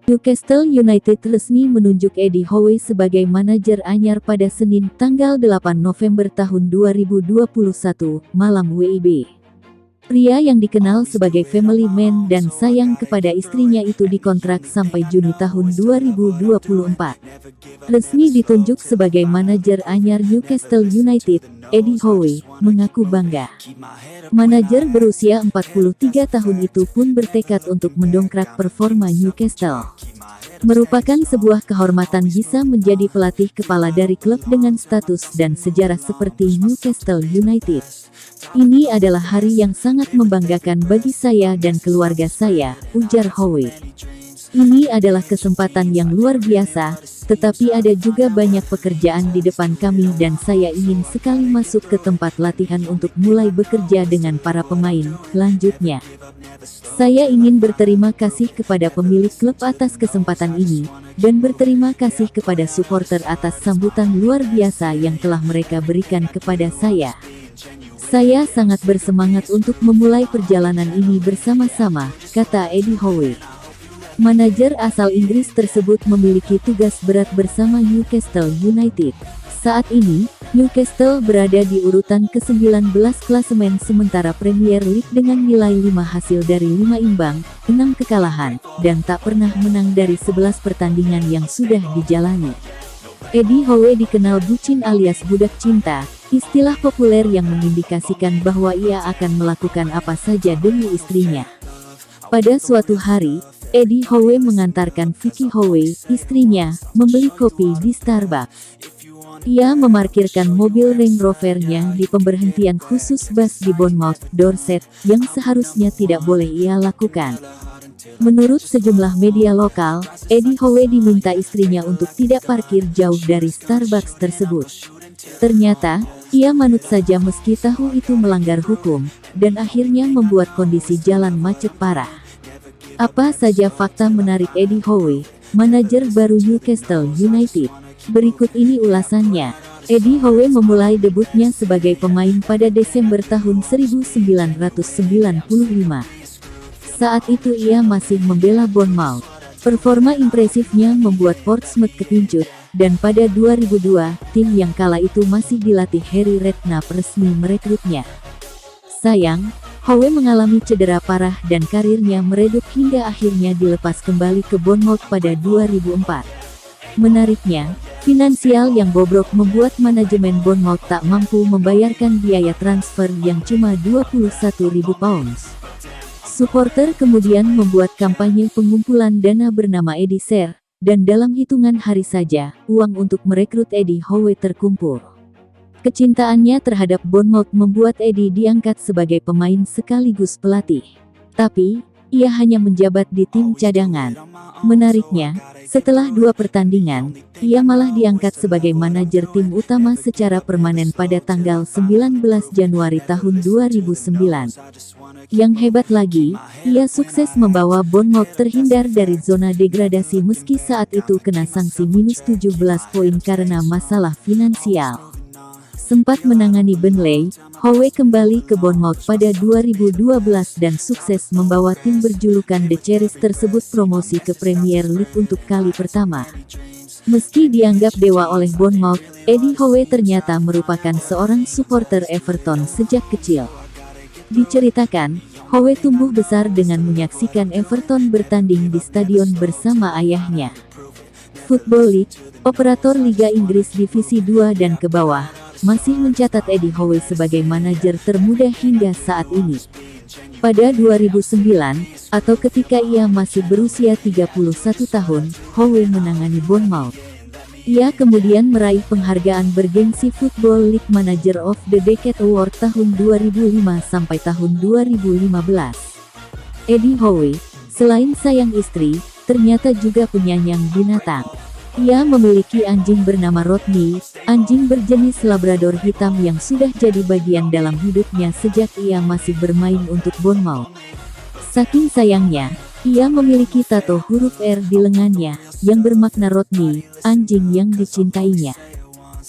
Newcastle United resmi menunjuk Eddie Howe sebagai manajer anyar pada Senin tanggal 8 November tahun 2021, malam WIB. Pria yang dikenal sebagai family man dan sayang kepada istrinya itu dikontrak sampai Juni tahun 2024. Resmi ditunjuk sebagai manajer anyar Newcastle United, Eddie Howe mengaku bangga. Manajer berusia 43 tahun itu pun bertekad untuk mendongkrak performa Newcastle. Merupakan sebuah kehormatan bisa menjadi pelatih kepala dari klub dengan status dan sejarah seperti Newcastle United. Ini adalah hari yang sangat membanggakan bagi saya dan keluarga saya, ujar Howe. Ini adalah kesempatan yang luar biasa, tetapi ada juga banyak pekerjaan di depan kami dan saya ingin sekali masuk ke tempat latihan untuk mulai bekerja dengan para pemain, lanjutnya. Saya ingin berterima kasih kepada pemilik klub atas kesempatan ini, dan berterima kasih kepada supporter atas sambutan luar biasa yang telah mereka berikan kepada saya. Saya sangat bersemangat untuk memulai perjalanan ini bersama-sama, kata Eddie Howe. Manajer asal Inggris tersebut memiliki tugas berat bersama Newcastle United. Saat ini, Newcastle berada di urutan ke-19 klasemen sementara Premier League dengan nilai 5 hasil dari 5 imbang, 6 kekalahan, dan tak pernah menang dari 11 pertandingan yang sudah dijalani. Eddie Howe dikenal bucin alias budak cinta, istilah populer yang mengindikasikan bahwa ia akan melakukan apa saja demi istrinya. Pada suatu hari, Eddie Howe mengantarkan Vicky Howe, istrinya, membeli kopi di Starbucks. Ia memarkirkan mobil Range Rover-nya di pemberhentian khusus bus di Bournemouth, Dorset, yang seharusnya tidak boleh ia lakukan. Menurut sejumlah media lokal, Eddie Howe diminta istrinya untuk tidak parkir jauh dari Starbucks tersebut. Ternyata, ia manut saja meski tahu itu melanggar hukum, dan akhirnya membuat kondisi jalan macet parah. Apa saja fakta menarik Eddie Howe, manajer baru Newcastle United? Berikut ini ulasannya. Eddie Howe memulai debutnya sebagai pemain pada Desember tahun 1995. Saat itu ia masih membela Bournemouth. Performa impresifnya membuat Portsmouth kepincut, dan pada 2002, tim yang kala itu masih dilatih Harry Redknapp resmi merekrutnya. Sayang, Howe mengalami cedera parah dan karirnya meredup hingga akhirnya dilepas kembali ke Bournemouth pada 2004. Menariknya, finansial yang bobrok membuat manajemen Bournemouth tak mampu membayarkan biaya transfer yang cuma £21.000. Supporter kemudian membuat kampanye pengumpulan dana bernama Eddie Share, dan dalam hitungan hari saja, uang untuk merekrut Eddie Howe terkumpul. Kecintaannya terhadap Bournemouth membuat Eddie diangkat sebagai pemain sekaligus pelatih. Tapi, ia hanya menjabat di tim cadangan. Menariknya, setelah 2 pertandingan, ia malah diangkat sebagai manajer tim utama secara permanen pada tanggal 19 Januari tahun 2009. Yang hebat lagi, ia sukses membawa Bournemouth terhindar dari zona degradasi meski saat itu kena sanksi minus 17 poin karena masalah finansial. Sempat menangani Burnley, Howe kembali ke Bournemouth pada 2012 dan sukses membawa tim berjulukan The Cherries tersebut promosi ke Premier League untuk kali pertama. Meski dianggap dewa oleh Bournemouth, Eddie Howe ternyata merupakan seorang supporter Everton sejak kecil. Diceritakan, Howe tumbuh besar dengan menyaksikan Everton bertanding di stadion bersama ayahnya. Football League, operator Liga Inggris Divisi 2 dan ke bawah, masih mencatat Eddie Howe sebagai manajer termuda hingga saat ini. Pada 2009, atau ketika ia masih berusia 31 tahun, Howe menangani Bournemouth. Ia kemudian meraih penghargaan bergengsi Football League Manager of the Decade Award tahun 2005 sampai tahun 2015. Eddie Howe, selain sayang istri, ternyata juga penyayang binatang. Ia memiliki anjing bernama Rodney, anjing berjenis Labrador hitam yang sudah jadi bagian dalam hidupnya sejak ia masih bermain untuk Bournemouth. Saking sayangnya, ia memiliki tato huruf R di lengannya, yang bermakna Rodney, anjing yang dicintainya.